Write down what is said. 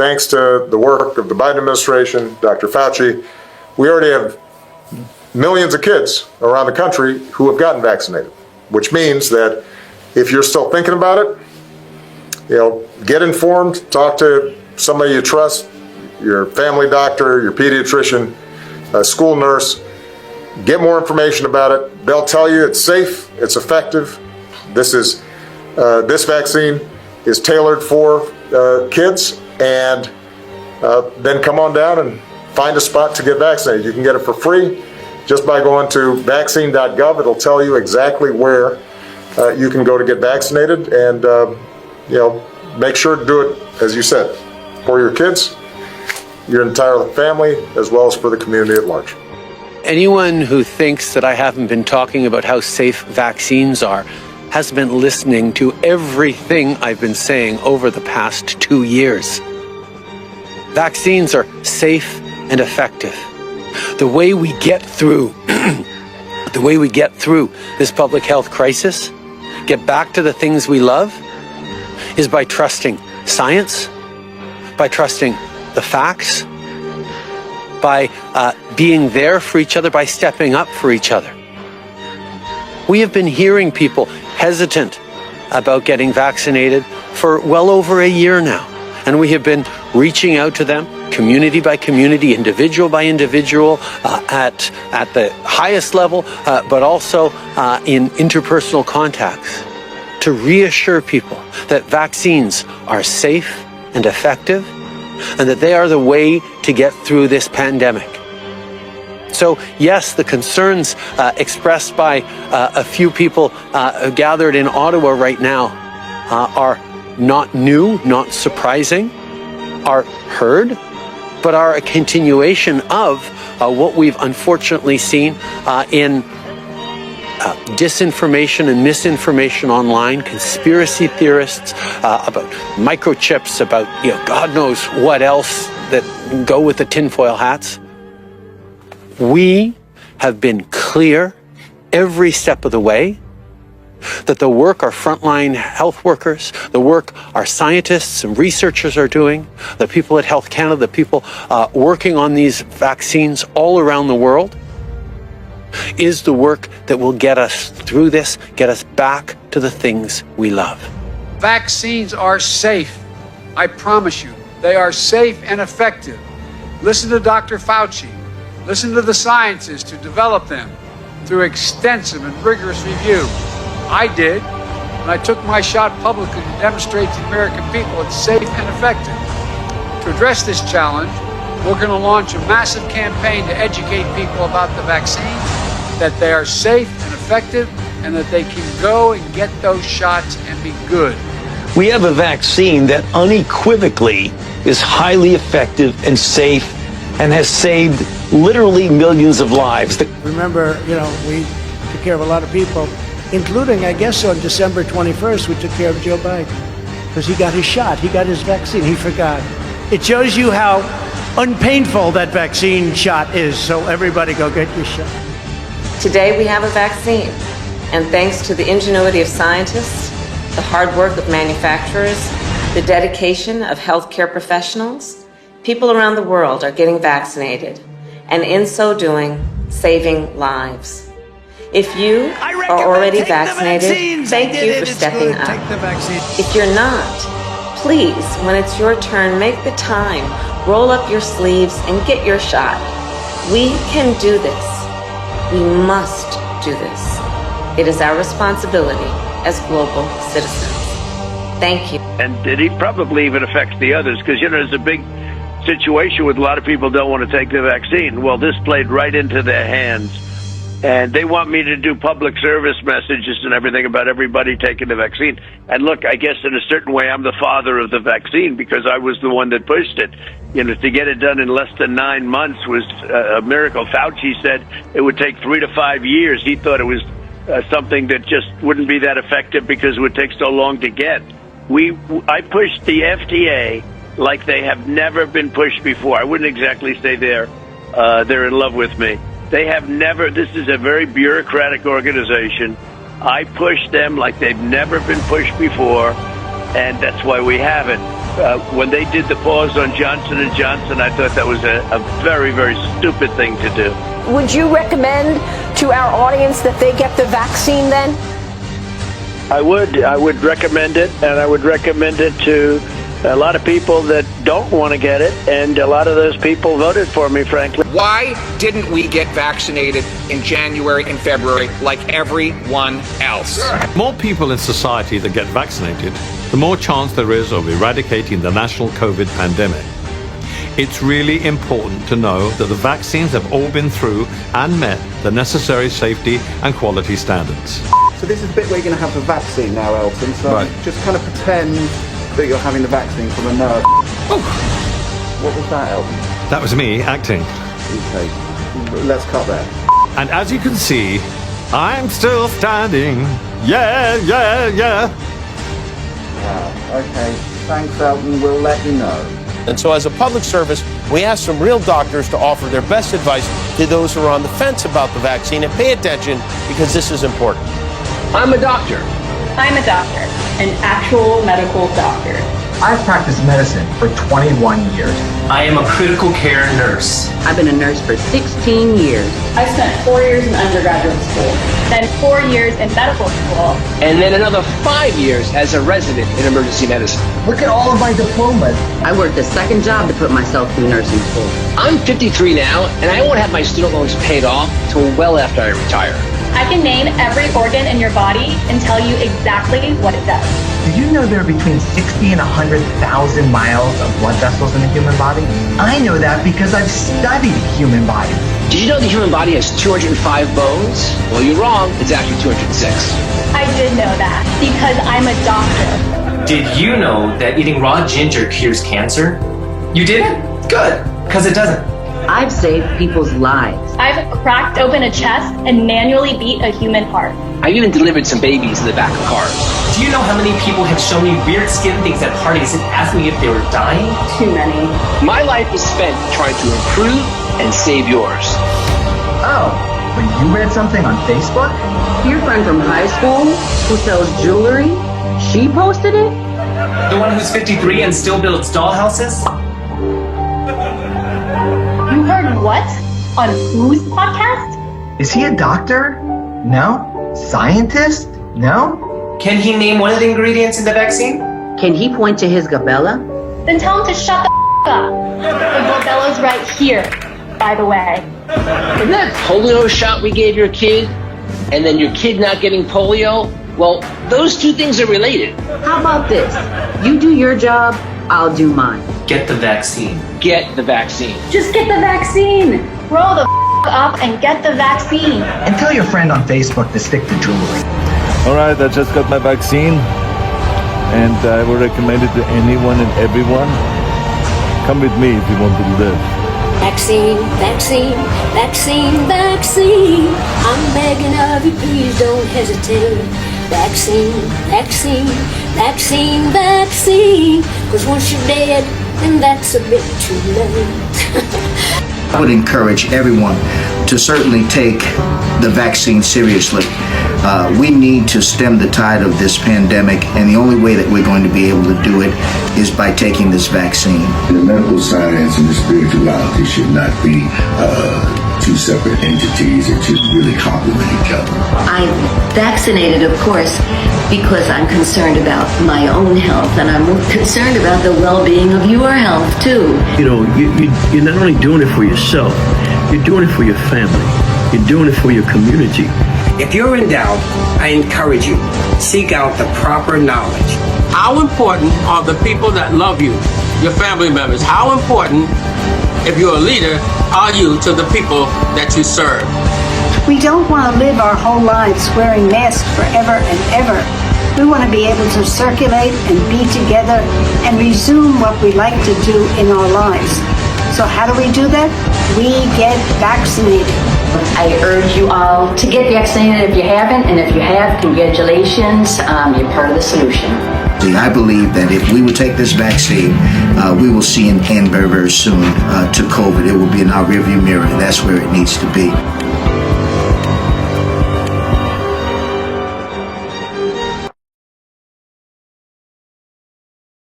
thanks to the work of the Biden administration, Dr. Fauci, we already have millions of kids around the country who have gotten vaccinated, which means that if you're still thinking about it, get informed, talk to somebody you trust, your family doctor, your pediatrician, a school nurse, get more information about it. They'll tell you it's safe, it's effective. This vaccine is tailored for kids, and then come on down and find a spot to get vaccinated. You can get it for free just by going to vaccine.gov. It'll tell you exactly where you can go to get vaccinated, and make sure to do it, as you said, for your kids, your entire family, as well as for the community at large. Anyone who thinks that I haven't been talking about how safe vaccines are has been listening to everything I've been saying over the past 2 years. Vaccines are safe and effective. The way we get through this public health crisis, get back to the things we love, is by trusting science, by trusting the facts, by being there for each other, by stepping up for each other. We have been hearing people hesitant about getting vaccinated for well over a year now, and we have been reaching out to them community by community, individual by individual, at the highest level, but also in interpersonal contacts, to reassure people that vaccines are safe and effective, and that they are the way to get through this pandemic. So yes, the concerns expressed by a few people gathered in Ottawa right now are not new, not surprising, are heard, but are a continuation of what we've unfortunately seen in disinformation and misinformation online, conspiracy theorists about microchips, about God knows what else that go with the tinfoil hats. We have been clear every step of the way that the work our frontline health workers, the work our scientists and researchers are doing, the people at Health Canada, the people working on these vaccines all around the world, is the work that will get us through this, get us back to the things we love. Vaccines are safe. I promise you, they are safe and effective. Listen to Dr. Fauci. Listen to the scientists who developed them through extensive and rigorous review. I did, and I took my shot publicly to demonstrate to the American people it's safe and effective. To address this challenge, we're going to launch a massive campaign to educate people about the vaccine, that they are safe and effective, and that they can go and get those shots and be good. We have a vaccine that unequivocally is highly effective and safe and has saved literally millions of lives. Remember, we took care of a lot of people, including, I guess, on December 21st, we took care of Joe Biden because he got his shot. He got his vaccine. He forgot. It shows you how unpainful that vaccine shot is. So everybody go get your shot. Today we have a vaccine, and thanks to the ingenuity of scientists, the hard work of manufacturers, the dedication of healthcare professionals, people around the world are getting vaccinated, and in so doing, saving lives. If you are already vaccinated, thank you for stepping up. If you're not, please, when it's your turn, make the time, roll up your sleeves, and get your shot. We can do this. We must do this. It is our responsibility as global citizens. Thank you. And it probably even affects the others, because, there's a big situation with a lot of people don't want to take the vaccine. Well, this played right into their hands. And they want me to do public service messages and everything about everybody taking the vaccine. And look, I guess in a certain way, I'm the father of the vaccine because I was the one that pushed it. To get it done in less than 9 months was a miracle. Fauci said it would take 3 to 5 years. He thought it was something that just wouldn't be that effective because it would take so long to get. I pushed the FDA like they have never been pushed before. I wouldn't exactly say they're in love with me. They have never. This is a very bureaucratic organization. I pushed them like they've never been pushed before, and that's why we have it. When they did the pause on Johnson & Johnson, I thought that was a very, very stupid thing to do. Would you recommend to our audience that they get the vaccine then? I would recommend it, and I would recommend it to a lot of people that don't want to get it, and a lot of those people voted for me, frankly. Why didn't we get vaccinated in January and February like everyone else? More people in society that get vaccinated, the more chance there is of eradicating the national COVID pandemic. It's really important to know that the vaccines have all been through and met the necessary safety and quality standards. So this is the bit where you're going to have the vaccine now, Elton. So Right. just kind of pretend that you're having the vaccine from a nurse. What was that, Elton? That was me acting. Okay, let's cut that. And as you can see, I'm still standing. Yeah, yeah, yeah. Wow, okay. Thanks, Elton. We'll let you know. And so as a public service, we ask some real doctors to offer their best advice to those who are on the fence about the vaccine, and pay attention because this is important. I'm a doctor. I'm a doctor, an actual medical doctor. I've practiced medicine for 21 years. I am a critical care nurse. I've been a nurse for 16 years. I spent 4 years in undergraduate school, then 4 years in medical school. And then another 5 years as a resident in emergency medicine. Look at all of my diplomas. I worked a second job to put myself through nursing school. I'm 53 now, and I won't have my student loans paid off till well after I retire. I can name every organ in your body and tell you exactly what it does. Did you know there are between 60 and 100,000 miles of blood vessels in the human body? I know that because I've studied human body. Did you know the human body has 205 bones? Well, you're wrong. It's actually 206. I did know that because I'm a doctor. Did you know that eating raw ginger cures cancer? You did? Good, because it doesn't. I've saved people's lives. I've cracked open a chest and manually beat a human heart. I've even delivered some babies in the back of cars. Do you know how many people have shown me weird skin things at parties and asked me if they were dying? Too many. My life is spent trying to improve and save yours. Oh, but you read something on Facebook? Your friend from high school who sells jewelry, she posted it? The one who's 53 and still builds dollhouses? You heard what? On whose podcast? Is he a doctor? No. Scientist? No. Can he name one of the ingredients in the vaccine? Can he point to his gabella? Then tell him to shut the up. The Borbella's right here, by the way. And that polio shot we gave your kid, and then your kid not getting polio, well, those two things are related. How about this? You do your job, I'll do mine. Get the vaccine. Get the vaccine. Just get the vaccine. Grow the up and get the vaccine. And tell your friend on Facebook to stick to jewelry. All right, I just got my vaccine, and I would recommend it to anyone and everyone. Come with me if you want to live. Vaccine, vaccine, vaccine, vaccine. I'm begging of you, please don't hesitate. Vaccine, vaccine, vaccine, vaccine. 'Cause once you're dead, then that's a bit too late. I would encourage everyone to certainly take the vaccine seriously. We need to stem the tide of this pandemic, and the only way that we're going to be able to do it is by taking this vaccine. The medical science and the spirituality should not be two separate entities. It should really complement each other. I'm vaccinated, of course, because I'm concerned about my own health, and I'm concerned about the well-being of your health, too. You know, you're not only doing it for yourself, you're doing it for your family. You're doing it for your community. If you're in doubt, I encourage you, seek out the proper knowledge. How important are the people that love you, your family members? How important, if you're a leader, are you to the people that you serve? We don't want to live our whole lives wearing masks forever and ever. We want to be able to circulate and be together and resume what we like to do in our lives. So how do we do that? We get vaccinated. I urge you all to get vaccinated if you haven't, and if you have, congratulations, you're part of the solution. I believe that if we will take this vaccine, we will see an end very, very soon to COVID. It will be in our rearview mirror. That's where it needs to be.